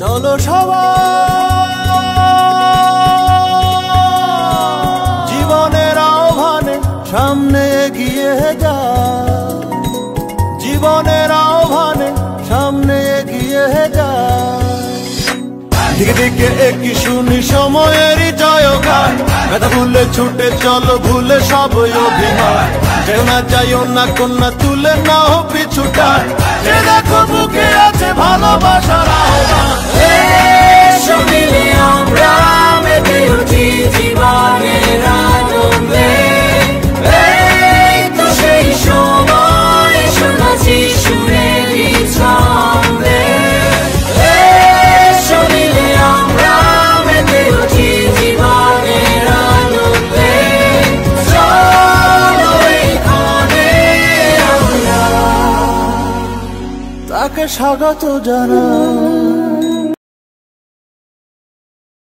চলো সবাই জীবনের আহ্বানে সামনে এগিয়ে যায়, জীবনের আহ্বানে সামনে এগিয়ে যায়। দিকে দিকে একই শুনি সময়েরই জয়গান, ব্যথা ভুলে ছুটে চলো ভুলে সব অভিমান। যেও না যাইও না কন্যা তুলে নাও পিছুটান, যে দেখো বুকে আছে ভালোবাসার আহ্বান। এসো মিলে আমরা মেতে উঠি জীবনের আনন্দে, এই তো সেই সময় শোনাচ্ছি সুরেরই ছন্দে। এসো মিলে আমরা মেতে উঠি জীবনের আনন্দে, চলো এইখানে আমরা তাকে স্বাগত জানাই।